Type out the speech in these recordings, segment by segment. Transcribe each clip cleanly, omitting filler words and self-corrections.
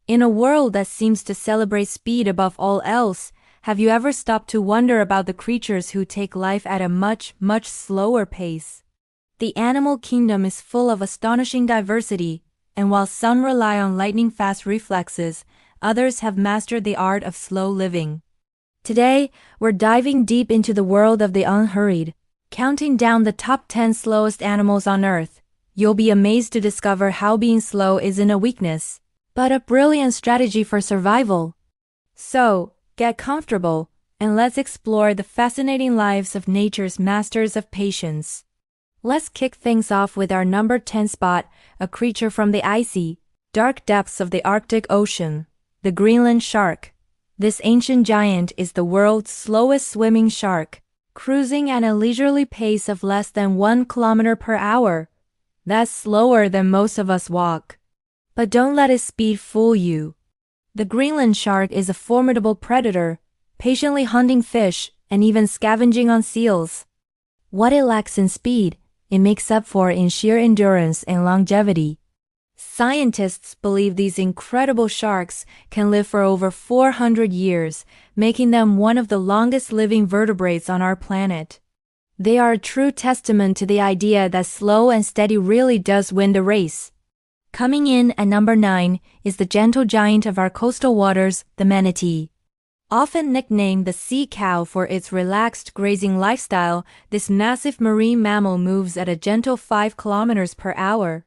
In a world that seems to celebrate speed above all else, have you ever stopped to wonder about the creatures who take life at a much, much slower pace? The animal kingdom is full of astonishing diversity, and while some rely on lightning-fast reflexes, others have mastered the art of slow living. Today, we're diving deep into the world of the unhurried, counting down the top 10 slowest animals on Earth. You'll be amazed to discover how being slow isn't a weakness, but a brilliant strategy for survival. So, get comfortable, and let's explore the fascinating lives of nature's masters of patience. Let's kick things off with our number 10 spot, a creature from the icy, dark depths of the Arctic Ocean, the Greenland shark. This ancient giant is the world's slowest swimming shark, cruising at a leisurely pace of less than 1 kilometer per hour. That's slower than most of us walk. But don't let its speed fool you. The Greenland shark is a formidable predator, patiently hunting fish and even scavenging on seals. What it lacks in speed, it makes up for in sheer endurance and longevity. Scientists believe these incredible sharks can live for over 400 years, making them one of the longest living vertebrates on our planet. They are a true testament to the idea that slow and steady really does win the race. Coming in at number 9 is the gentle giant of our coastal waters, the manatee. Often nicknamed the sea cow for its relaxed grazing lifestyle, this massive marine mammal moves at a gentle 5 kilometers per hour.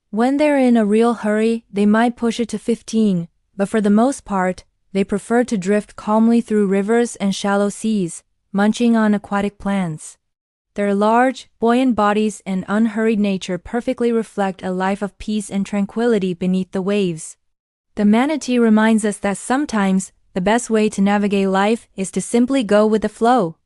When they're in a real hurry, they might push it to 15, but for the most part, they prefer to drift calmly through rivers and shallow seas, munching on aquatic plants. Their large, buoyant bodies and unhurried nature perfectly reflect a life of peace and tranquility beneath the waves. The manatee reminds us that sometimes, the best way to navigate life is to simply go with the flow.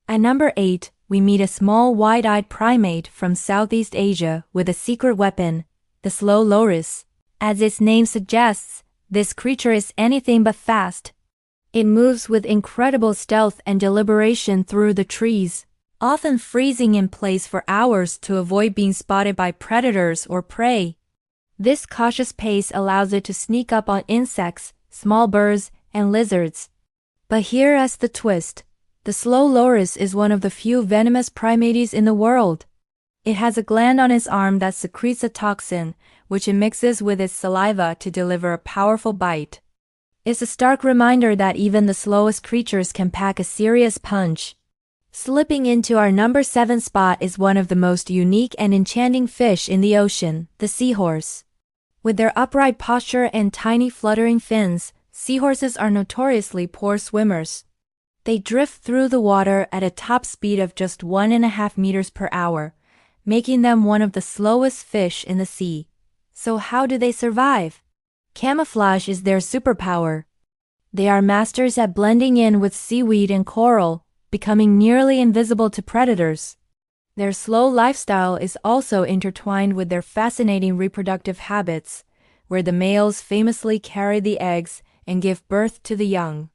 At number 8, we meet a small wide-eyed primate from Southeast Asia with a secret weapon, the slow loris. As its name suggests, this creature is anything but fast. It moves with incredible stealth and deliberation through the trees, often freezing in place for hours to avoid being spotted by predators or prey. This cautious pace allows it to sneak up on insects, small birds, and lizards. But here's the twist. The slow loris is one of the few venomous primates in the world. It has a gland on its arm that secretes a toxin, which it mixes with its saliva to deliver a powerful bite. It's a stark reminder that even the slowest creatures can pack a serious punch. Slipping into our number 7 spot is one of the most unique and enchanting fish in the ocean, the seahorse. With their upright posture and tiny fluttering fins, seahorses are notoriously poor swimmers. They drift through the water at a top speed of just 1.5 meters per hour, making them one of the slowest fish in the sea. So how do they survive? Camouflage is their superpower. They are masters at blending in with seaweed and coral, becoming nearly invisible to predators. Their slow lifestyle is also intertwined with their fascinating reproductive habits, where the males famously carry the eggs and give birth to the young.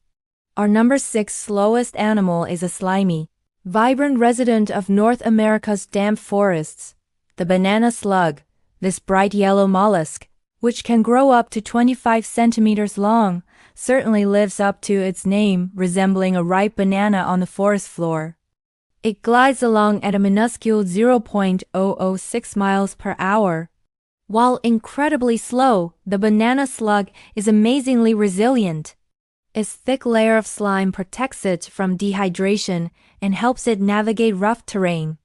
Our number 6 slowest animal is a slimy, vibrant resident of North America's damp forests, the banana slug. This bright yellow mollusk, which can grow up to 25 centimeters long, certainly lives up to its name, resembling a ripe banana on the forest floor. It glides along at a minuscule 0.006 miles per hour. While incredibly slow, the banana slug is amazingly resilient. Its thick layer of slime protects it from dehydration and helps it navigate rough terrain.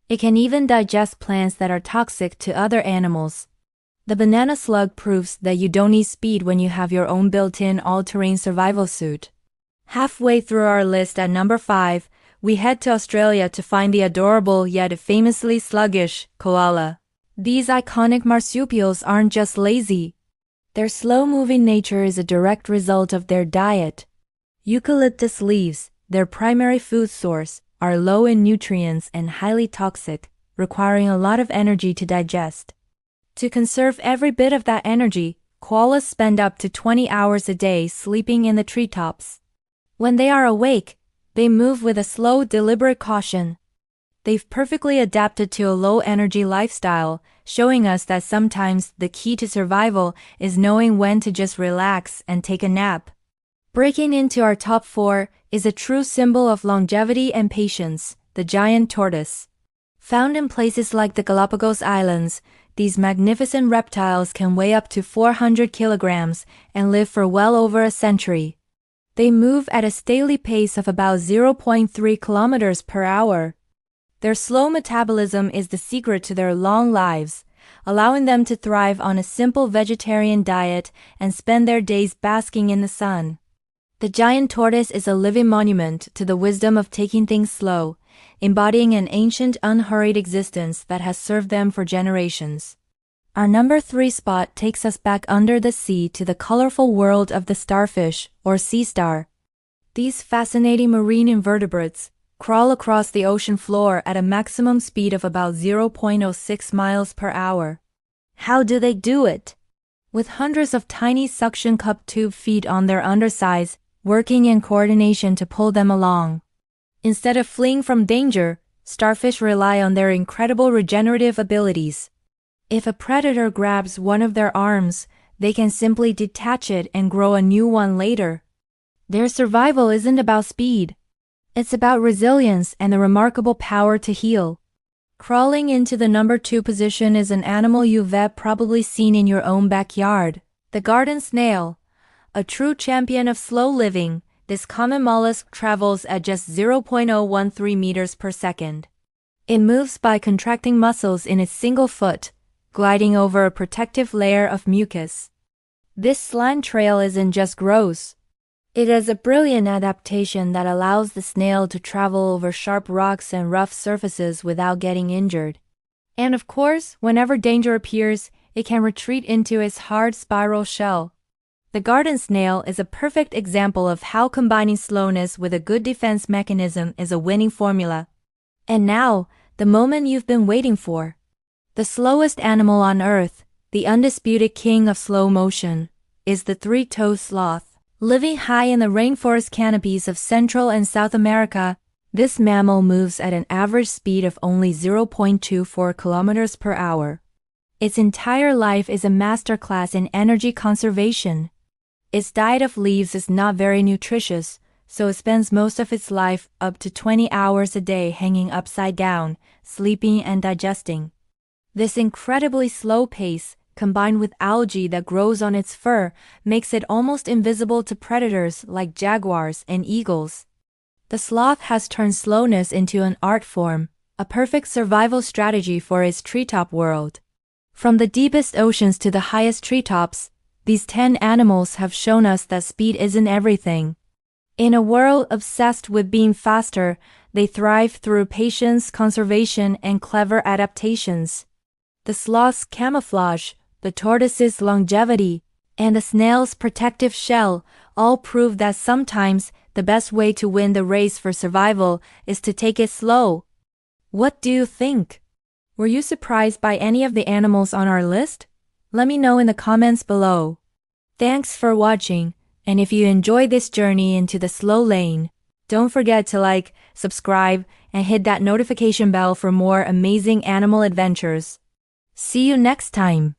It can even digest plants that are toxic to other animals. The banana slug proves that you don't need speed when you have your own built-in all-terrain survival suit. Halfway through our list at number 5, we head to Australia to find the adorable yet famously sluggish koala. These iconic marsupials aren't just lazy. Their slow-moving nature is a direct result of their diet. Eucalyptus leaves, their primary food source, are low in nutrients and highly toxic, requiring a lot of energy to digest. To conserve every bit of that energy, koalas spend up to 20 hours a day sleeping in the treetops. When they are awake, they move with a slow, deliberate caution. They've perfectly adapted to a low-energy lifestyle, showing us that sometimes the key to survival is knowing when to just relax and take a nap. Breaking into our top 4 is a true symbol of longevity and patience, the giant tortoise. Found in places like the Galapagos Islands, these magnificent reptiles can weigh up to 400 kilograms and live for well over a century. They move at a stately pace of about 0.3 kilometers per hour. Their slow metabolism is the secret to their long lives, allowing them to thrive on a simple vegetarian diet and spend their days basking in the sun. The giant tortoise is a living monument to the wisdom of taking things slow, embodying an ancient, unhurried existence that has served them for generations. Our number 3 spot takes us back under the sea to the colorful world of the starfish, or sea star. These fascinating marine invertebrates crawl across the ocean floor at a maximum speed of about 0.06 miles per hour. How do they do it? With hundreds of tiny suction cup tube feet on their undersides, working in coordination to pull them along. Instead of fleeing from danger, starfish rely on their incredible regenerative abilities. If a predator grabs one of their arms, they can simply detach it and grow a new one later. Their survival isn't about speed. It's about resilience and the remarkable power to heal. Crawling into the number 2 position is an animal you've probably seen in your own backyard, the garden snail. A true champion of slow living, this common mollusk travels at just 0.013 meters per second. It moves by contracting muscles in its single foot, gliding over a protective layer of mucus. This slant trail isn't just gross. It is a brilliant adaptation that allows the snail to travel over sharp rocks and rough surfaces without getting injured. And of course, whenever danger appears, it can retreat into its hard spiral shell. The garden snail is a perfect example of how combining slowness with a good defense mechanism is a winning formula. And now, the moment you've been waiting for. The slowest animal on Earth, the undisputed king of slow motion, is the three-toed sloth. Living high in the rainforest canopies of Central and South America, this mammal moves at an average speed of only 0.24 kilometers per hour. Its entire life is a masterclass in energy conservation. Its diet of leaves is not very nutritious, so it spends most of its life up to 20 hours a day hanging upside down, sleeping and digesting. This incredibly slow pace, combined with algae that grows on its fur, makes it almost invisible to predators like jaguars and eagles. The sloth has turned slowness into an art form, a perfect survival strategy for its treetop world. From the deepest oceans to the highest treetops, these 10 animals have shown us that speed isn't everything. In a world obsessed with being faster, they thrive through patience, conservation, and clever adaptations. The sloth's camouflage, the tortoise's longevity, and the snail's protective shell all prove that sometimes the best way to win the race for survival is to take it slow. What do you think? Were you surprised by any of the animals on our list? Let me know in the comments below. Thanks for watching, and if you enjoyed this journey into the slow lane, don't forget to like, subscribe, and hit that notification bell for more amazing animal adventures. See you next time.